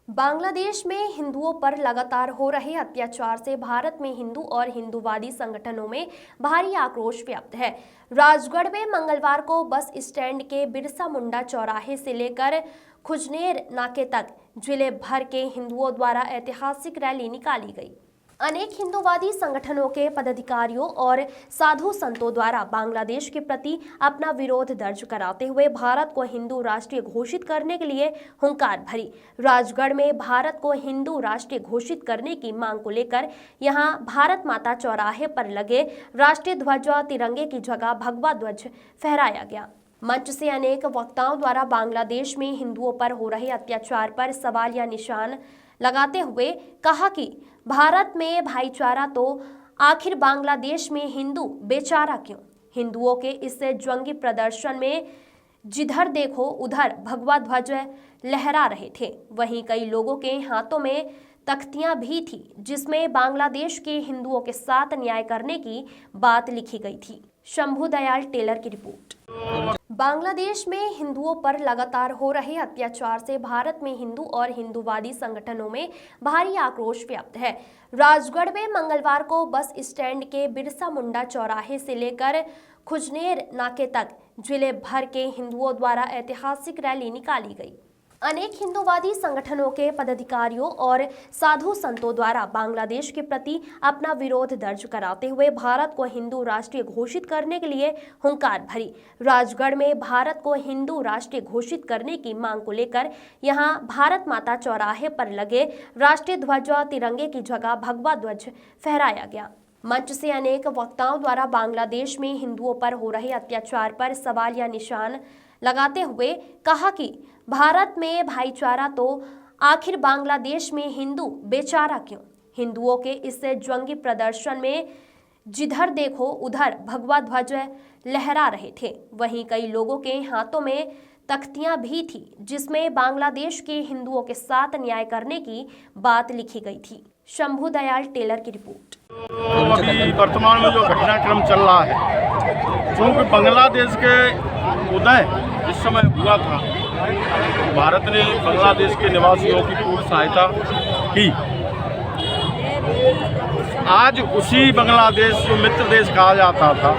बांग्लादेश में हिंदुओं पर लगातार हो रहे अत्याचार से भारत में हिंदू और हिंदूवादी संगठनों में भारी आक्रोश व्याप्त है। राजगढ़ में मंगलवार को बस स्टैंड के बिरसा मुंडा चौराहे से लेकर खुजनेर नाके तक जिले भर के हिंदुओं द्वारा ऐतिहासिक रैली निकाली गई। अनेक हिंदूवादी संगठनों के पदाधिकारियों और साधु संतों द्वारा बांग्लादेश के प्रति अपना विरोध दर्ज कराते हुए भारत को हिंदू राष्ट्र घोषित करने के लिए हुंकार भरी। राजगढ़ में भारत को हिंदू राष्ट्र घोषित करने की मांग को लेकर यहां भारत माता चौराहे पर लगे राष्ट्रीय ध्वज व तिरंगे की जगह भगवा ध्वज फहराया गया। मंच से अनेक वक्ताओं द्वारा बांग्लादेश में हिंदुओं पर हो रहे अत्याचार पर सवाल या निशान लगाते हुए कहा कि भारत में भाईचारा तो आखिर बांग्लादेश में हिंदू बेचारा क्यों। हिंदुओं के इस जंगी प्रदर्शन में जिधर देखो उधर भगवा ध्वज लहरा रहे थे। वहीं कई लोगों के हाथों में तख्तियां भी थी जिसमें बांग्लादेश के हिंदुओं के साथ न्याय करने की बात लिखी गई थी। शंभू दयाल टेलर की रिपोर्ट। बांग्लादेश में हिंदुओं पर लगातार हो रहे अत्याचार से भारत में हिंदू और हिंदूवादी संगठनों में भारी आक्रोश व्याप्त है। राजगढ़ में मंगलवार को बस स्टैंड के बिरसा मुंडा चौराहे से लेकर खुजनेर नाके तक जिले भर के हिंदुओं द्वारा ऐतिहासिक रैली निकाली गई। अनेक हिंदूवादी संगठनों के पदाधिकारियों और साधु संतों द्वारा बांग्लादेश के प्रति अपना विरोध दर्ज कराते हुए भारत को हिंदू राष्ट्र घोषित करने के लिए हुंकार भरी। राजगढ़ में भारत को हिंदू राष्ट्र घोषित करने की मांग को लेकर यहां भारत माता चौराहे पर लगे राष्ट्रीय ध्वज व तिरंगे की जगह भगवा ध्वज फहराया गया। मंच से अनेक वक्ताओं द्वारा बांग्लादेश में हिंदुओं पर हो रहे अत्याचार पर सवाल या निशान लगाते हुए कहा कि भारत में भाईचारा तो आखिर बांग्लादेश में हिंदू बेचारा क्यों। हिंदुओं के इस जंगी प्रदर्शन में जिधर देखो उधर भगवा ध्वज लहरा रहे थे। वहीं कई लोगों के हाथों में तख्तियां भी थी जिसमें बांग्लादेश के हिंदुओं के साथ न्याय करने की बात लिखी गई थी। शंभू दयाल टेलर की रिपोर्ट। तो अभी वर्तमान में जो घटनाक्रम चल रहा है, क्योंकि बांग्लादेश के उदय इस समय हुआ था, भारत ने बांग्लादेश के निवासियों की पूर्ण सहायता की। आज उसी बांग्लादेश जो मित्र देश कहा जाता था,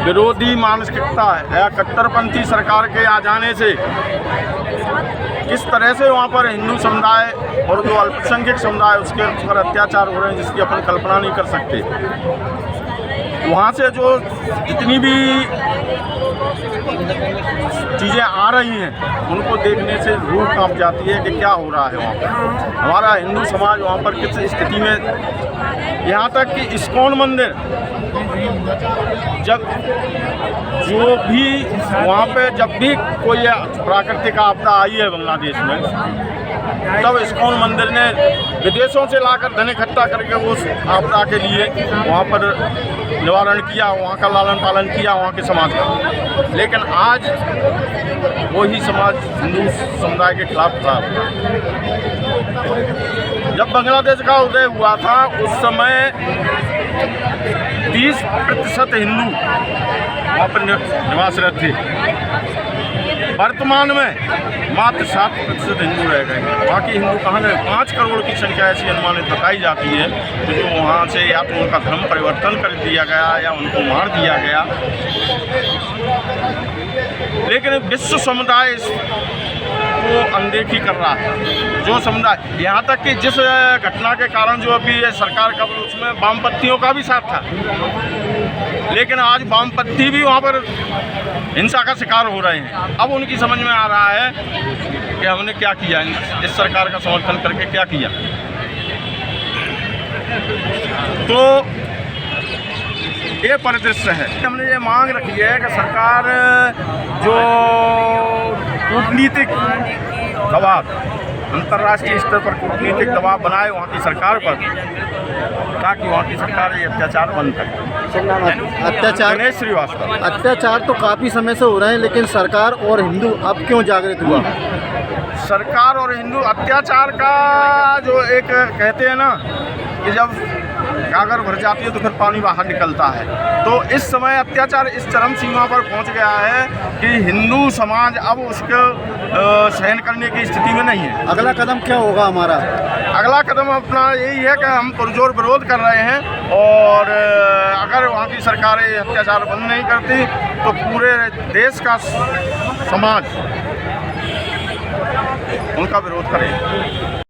विरोधी मानसिकता या कट्टरपंथी सरकार के आ जाने से किस तरह से वहाँ पर हिंदू समुदाय और जो अल्पसंख्यक समुदाय उसके ऊपर अत्याचार हो रहे हैं जिसकी अपन कल्पना नहीं कर सकते। वहाँ से जो जितनी भी चीज़ें आ रही हैं उनको देखने से रूह कांप जाती है कि क्या हो रहा है वहाँ पर। हमारा हिंदू समाज वहाँ पर किस स्थिति में, यहाँ तक कि इस्कॉन मंदिर जब जो भी वहाँ पे जब भी कोई प्राकृतिक आपदा आई है बांग्लादेश में, तब इस्कॉन मंदिर ने विदेशों से लाकर धन इकट्ठा करके उस आपदा के लिए वहाँ पर निवारण किया, वहाँ का लालन पालन किया वहाँ के समाज का। लेकिन आज वही समाज हिंदू समुदाय के खिलाफ था। जब बांग्लादेश का उदय हुआ था उस समय 30% हिंदू वहाँ पर निवासरत थे। वर्तमान में मात्र 7% हिंदू रह गए। बाकी हिंदू कहाँ गए? 5 करोड़ की संख्या ऐसी अनुमानित बताई जाती है तो जो वहाँ से या तो उनका धर्म परिवर्तन कर दिया गया या उनको मार दिया गया। लेकिन विश्व समुदाय को अनदेखी कर रहा है। जो समुदाय, यहाँ तक कि जिस घटना के कारण जो अभी सरकार का उसमें वामपंथियों का भी साथ था, लेकिन आज वामपंथी भी वहाँ पर हिंसा का शिकार हो रहे हैं। अब उनकी समझ में आ रहा है कि हमने क्या किया, इस सरकार का समर्थन करके क्या किया। तो ये परिदृश्य है। हमने ये मांग रखी है कि सरकार जो कूटनीतिक दबाव, अंतर्राष्ट्रीय स्तर पर कूटनीतिक दबाव बनाए वहाँ की सरकार पर, ताकि वहाँ की सरकार ये अत्याचार बंद करे। गणेश श्रीवास्तव। अत्याचार तो काफ़ी समय से हो रहे हैं, लेकिन सरकार और हिंदू अब क्यों जागृत हुआ? सरकार और हिंदू अत्याचार का जो एक कहते हैं ना कि जब गागर भर जाती है तो फिर पानी बाहर निकलता है। तो इस समय अत्याचार इस चरम सीमा पर पहुंच गया है कि हिंदू समाज अब उसको सहन करने की स्थिति में नहीं है। अगला कदम क्या होगा हमारा? अगला कदम अपना यही है कि हम पुरजोर विरोध कर रहे हैं और अगर वहाँ की सरकारें अत्याचार बंद नहीं करती तो पूरे देश का समाज उनका विरोध करेगा।